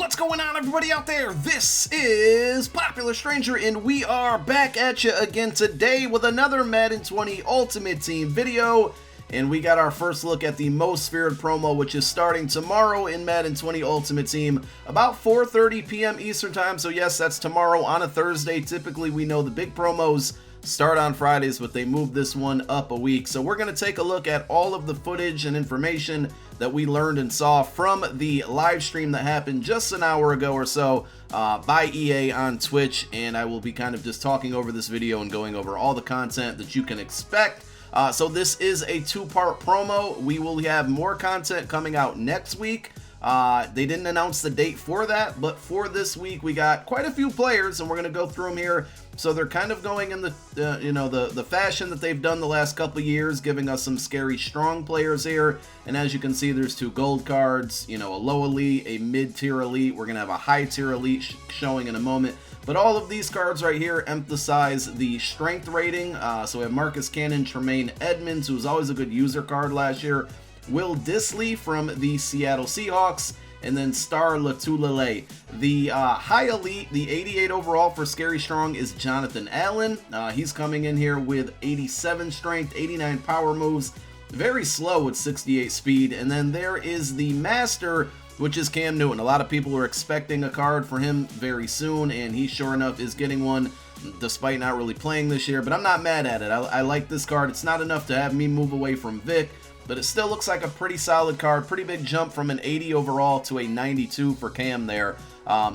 What's going on, everybody out there? This is Popular Stranger, and we are back at you again today with another Madden 20 Ultimate Team video. And we got our first look at the Most Feared promo, which is starting tomorrow in Madden 20 Ultimate Team, about 4:30 p.m. Eastern Time. So yes, that's tomorrow on a Thursday. Typically, we know the big promos start on Fridays, but they moved this one up a week. So we're going to take a look at all of the footage and information that we learned and saw from the live stream that happened just an hour ago or so by EA on Twitch. And I will be kind of just talking over this video and going over all the content that you can expect. So this is a two-part promo. We will have more content coming out next week. They didn't announce the date for that, but for this week we got quite a few players, and we're going to go through them here. So they're kind of going in the the fashion that they've done the last couple of years, giving us some scary strong players here. And as you can see, there's two gold cards, a low elite, a mid-tier elite. We're going to have a high-tier elite showing in a moment. But all of these cards right here emphasize the strength rating. So we have Marcus Cannon, Tremaine Edmonds, who was always a good user card last year, Will Dissly from the Seattle Seahawks, and then Star Latulele. The high elite, the 88 overall for Scary Strong, is Jonathan Allen. He's coming in here with 87 strength, 89 power moves, very slow with 68 speed. And then there is the Master, which is Cam Newton. A lot of people are expecting a card for him very soon, and he sure enough is getting one, despite not really playing this year. But I'm not mad at it. I like this card. It's not enough to have me move away from Vic, but it still looks like a pretty solid card. Pretty big jump from an 80 overall to a 92 for Cam there.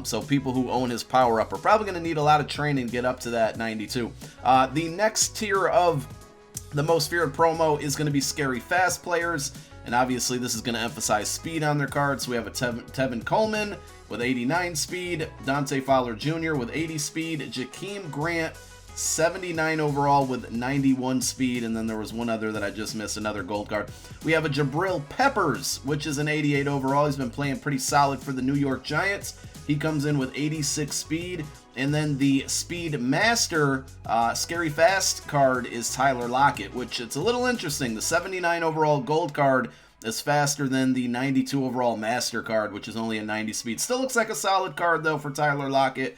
So people who own his power up are probably going to need a lot of training to get up to that 92. The next tier of the Most Feared promo is going to be Scary Fast players. And obviously this is going to emphasize speed on their cards. So we have a Tevin Coleman with 89 speed, Dante Fowler Jr. with 80 speed, Jakeem Grant 79 overall with 91 speed, and then there was one other that I just missed, another gold card. We have a Jabril Peppers, which is an 88 overall. He's been playing pretty solid for the New York Giants. He comes in with 86 speed. And then the Speed Master Scary Fast card is Tyler Lockett, which it's a little interesting. The 79 overall gold card is faster than the 92 overall Master card, which is only a 90 speed. Still looks like a solid card, though, for Tyler Lockett.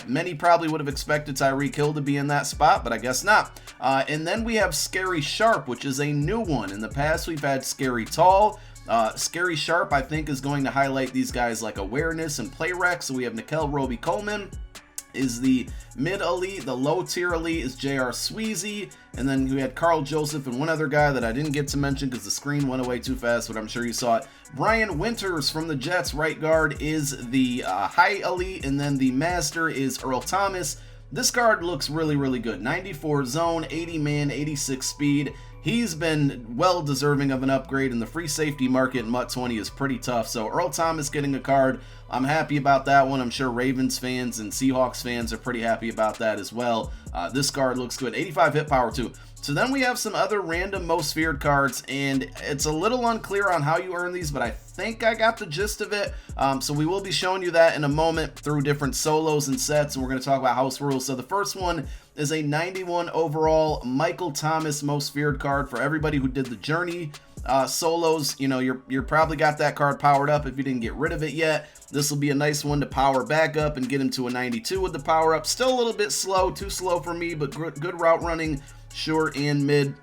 Many probably would have expected Tyreek Hill to be in that spot, but I guess not. And then we have Scary Sharp, which is a new one. In the past, we've had Scary Tall. Scary Sharp, I think, is going to highlight these guys like awareness and play rec. So we have Nickel Roby Coleman is the mid elite. The low tier elite is J.R. Sweezy, and then we had Carl Joseph and one other guy that I didn't get to mention because the screen went away too fast, but I'm sure you saw it. Brian Winters from the Jets, right guard, is the high elite, and then the master is Earl Thomas. This card looks really, really good. 94 zone, 80 man, 86 speed. He's been well deserving of an upgrade, and the free safety market in MUT 20 is pretty tough. So Earl Thomas getting a card, I'm happy about that one. I'm sure Ravens fans and Seahawks fans are pretty happy about that as well. This card looks good. 85 hit power too. So then we have some other random Most Feared cards, and it's a little unclear on how you earn these, but I think I got the gist of it. So we will be showing you that in a moment through different solos and sets, and we're going to talk about house rules. So the first one is a 91 overall Michael Thomas Most Feared card for everybody who did the Journey solos. You're probably got that card powered up if you didn't get rid of it yet. This will be a nice one to power back up and get him to a 92 with the power up. Still a little bit slow, too slow for me, but good route running, short and mid.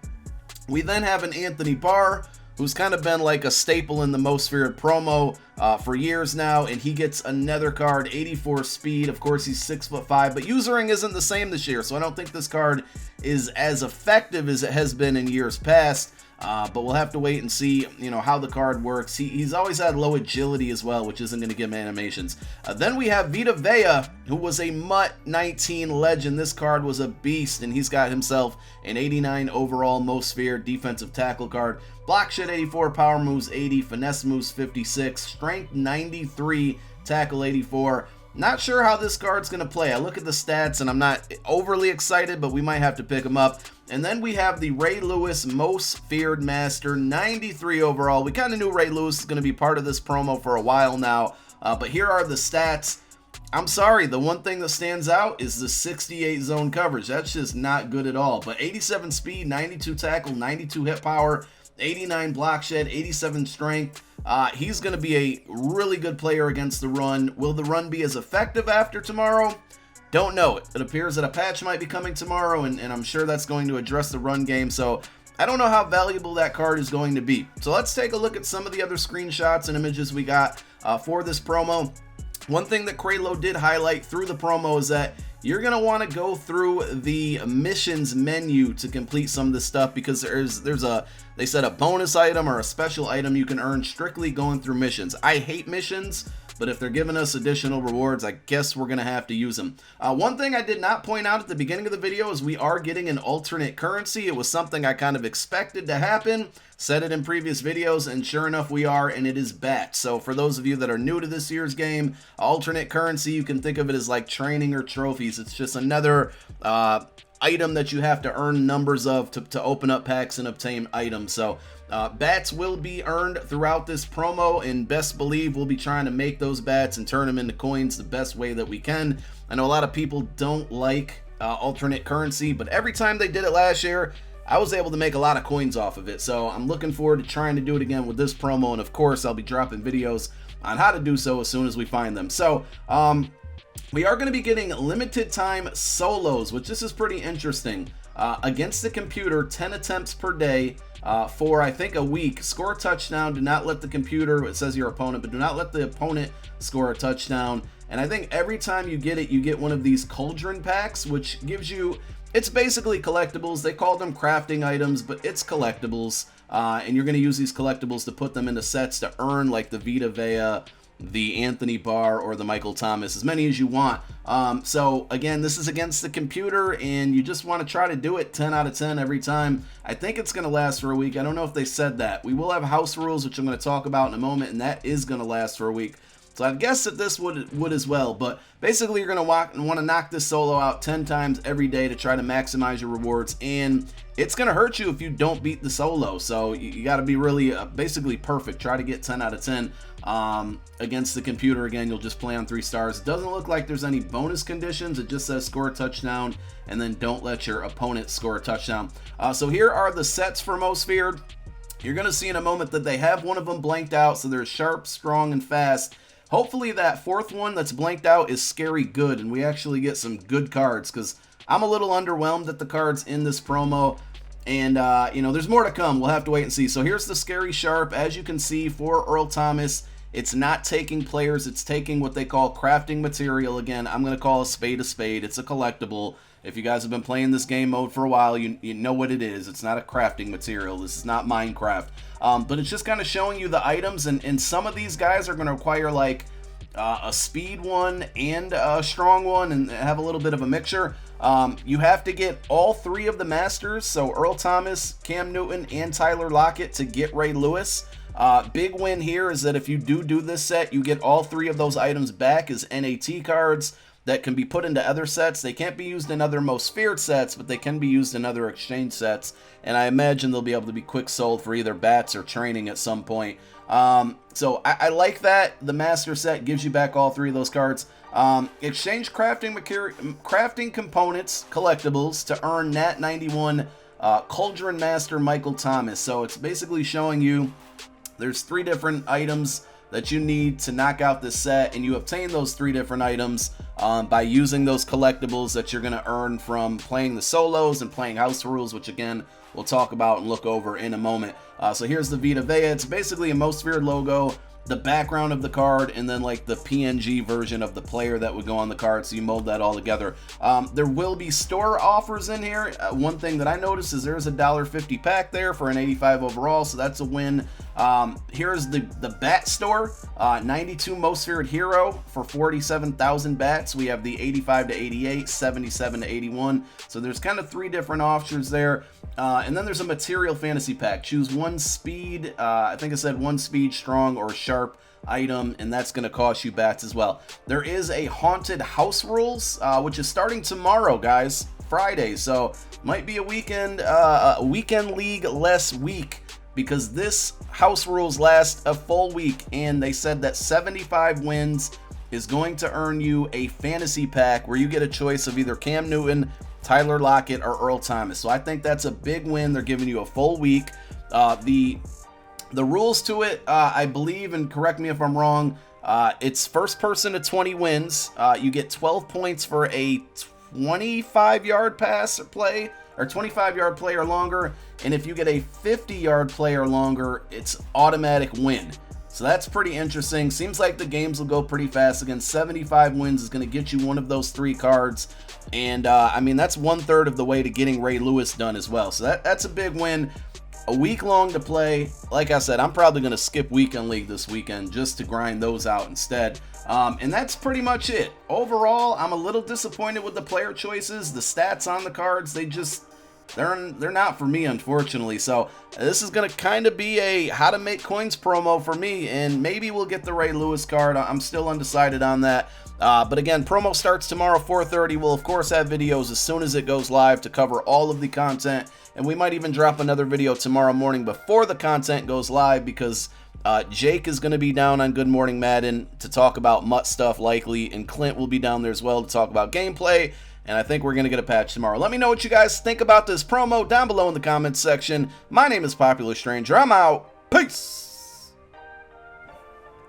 We then have an Anthony Barr, who's kind of been like a staple in the Most Feared promo for years now, and he gets another card, 84 speed. Of course, he's 6'5", but usering isn't the same this year, so I don't think this card is as effective as it has been in years past. But we'll have to wait and see, how the card works. He's always had low agility as well, which isn't going to give him animations. Then we have Vita Vea, who was a MUT 19 legend. This card was a beast, and he's got himself an 89 overall Most Feared defensive tackle card. Block shed 84, power moves 80, finesse moves 56, strength 93, tackle 84. Not sure how this card's going to play. I look at the stats and I'm not overly excited, but we might have to pick him up. And then we have the Ray Lewis Most Feared Master, 93 overall. We kind of knew Ray Lewis is going to be part of this promo for a while now, but here are the stats. I'm sorry, the one thing that stands out is the 68 zone coverage. That's just not good at all. But 87 speed, 92 tackle, 92 hit power, 89 block shed, 87 strength. He's going to be a really good player against the run. Will the run be as effective after tomorrow? Don't know. It appears that a patch might be coming tomorrow, and I'm sure that's going to address the run game. So I don't know how valuable that card is going to be. So let's take a look at some of the other screenshots and images we got for this promo. One thing that Kralo did highlight through the promo is that you're going to want to go through the missions menu to complete some of this stuff, because they said a bonus item or a special item you can earn strictly going through missions. I hate missions, but if they're giving us additional rewards, I guess we're going to have to use them. One thing I did not point out at the beginning of the video is we are getting an alternate currency. It was something I kind of expected to happen, said it in previous videos, and sure enough we are, and it is bats. So for those of you that are new to this year's game, alternate currency, you can think of it as like training or trophies. It's just another item that you have to earn numbers of to open up packs and obtain items. So bats will be earned throughout this promo, and best believe we'll be trying to make those bats and turn them into coins the best way that we can. I know a lot of people don't like alternate currency, but every time they did it last year, I was able to make a lot of coins off of it. So I'm looking forward to trying to do it again with this promo, and of course I'll be dropping videos on how to do so as soon as we find them. So we are going to be getting limited time solos, which this is pretty interesting. Against the computer, 10 attempts per day for I think a week. Score a touchdown. Do not let the computer, it says your opponent, but do not let the opponent score a touchdown. And I think every time you get it, you get one of these cauldron packs, which gives you, it's basically collectibles. They call them crafting items, but it's collectibles. And you're going to use these collectibles to put them into sets to earn like the Vita Vea, the Anthony Barr, or the Michael Thomas, as many as you want. So again, this is against the computer, and you just want to try to do it 10 out of 10 every time. I think it's going to last for a week. I don't know if they said that. We will have house rules, which I'm going to talk about in a moment, and that is going to last for a week. So I guess that this would as well, but basically you're going to want to knock this solo out 10 times every day to try to maximize your rewards, and it's going to hurt you if you don't beat the solo. So you got to be really basically perfect. Try to get 10 out of 10 against the computer. Again, you'll just play on 3 stars. It doesn't look like there's any bonus conditions. It just says score a touchdown, and then don't let your opponent score a touchdown. So here are the sets for Most Feared. You're going to see in a moment that they have one of them blanked out, so they're sharp, strong, and fast. Hopefully that fourth one that's blanked out is scary good, and we actually get some good cards, because I'm a little underwhelmed at the cards in this promo. And, you know, there's more to come. We'll have to wait and see. So here's the scary sharp. As you can see, for Earl Thomas, it's not taking players. It's taking what they call crafting material. Again, I'm going to call a spade a spade. It's a collectible. If you guys have been playing this game mode for a while, you know what it is. It's not a crafting material. This is not Minecraft. But it's just kind of showing you the items. And some of these guys are going to require, like, a speed one and a strong one, and have a little bit of a mixture. You have to get all 3 of the masters, so Earl Thomas, Cam Newton, and Tyler Lockett to get Ray Lewis. Big win here is that if you do this set, you get all 3 of those items back as NAT cards that can be put into other sets. They can't be used in other Most Feared sets, but they can be used in other exchange sets, and I imagine they'll be able to be quick sold for either bats or training at some point. So I like that. The master set gives you back all 3 of those cards. Exchange crafting components, collectibles, to earn Nat 91 Cauldron Master Michael Thomas. So it's basically showing you there's 3 different items that you need to knock out this set, and you obtain those 3 different items by using those collectibles that you're going to earn from playing the solos and playing house rules, which again we'll talk about and look over in a moment. So here's the Vita Vea. It's basically a Most Feared logo, the background of the card, and then like the PNG version of the player that would go on the card, so you mold that all together. There will be store offers in here. One thing that I noticed is there's a $1.50 pack there for an 85 overall, so that's a win. Here's the bat store, 92 Most Feared Hero for 47,000 bats. We have the 85 to 88, 77 to 81. So there's kind of 3 different options there. And then there's a material fantasy pack. Choose 1 speed, I think I said 1 speed, strong, or sharp item, and that's going to cost you bats as well. There is a haunted house rules, which is starting tomorrow, guys, Friday. So might be a weekend league less week, because this house rules last a full week, and they said that 75 wins is going to earn you a fantasy pack where you get a choice of either Cam Newton, Tyler Lockett, or Earl Thomas. So I think that's a big win. They're giving you a full week. The rules to it, I believe, and correct me if I'm wrong, it's first person to 20 wins. You get 12 points for a 25-yard pass or play, or 25-yard play or longer. And if you get a 50-yard play or longer, it's automatic win. So that's pretty interesting. Seems like the games will go pretty fast. Again, 75 wins is going to get you one of those 3 cards. And, I mean, that's 1/3 of the way to getting Ray Lewis done as well. So that's a big win. A week long to play. Like I said, I'm probably going to skip Weekend League this weekend just to grind those out instead. And that's pretty much it. Overall, I'm a little disappointed with the player choices. The stats on the cards, they're not for me, unfortunately. So this is going to kind of be a how to make coins promo for me, and maybe we'll get the Ray Lewis card. I'm still undecided on that. But again, promo starts tomorrow, 4:30. We'll, of course, have videos as soon as it goes live to cover all of the content. And we might even drop another video tomorrow morning before the content goes live, because Jake is going to be down on Good Morning Madden to talk about MUT stuff likely, and Clint will be down there as well to talk about gameplay. And I think we're going to get a patch tomorrow. Let me know what you guys think about this promo down below in the comments section. My name is Popular Stranger. I'm out. Peace.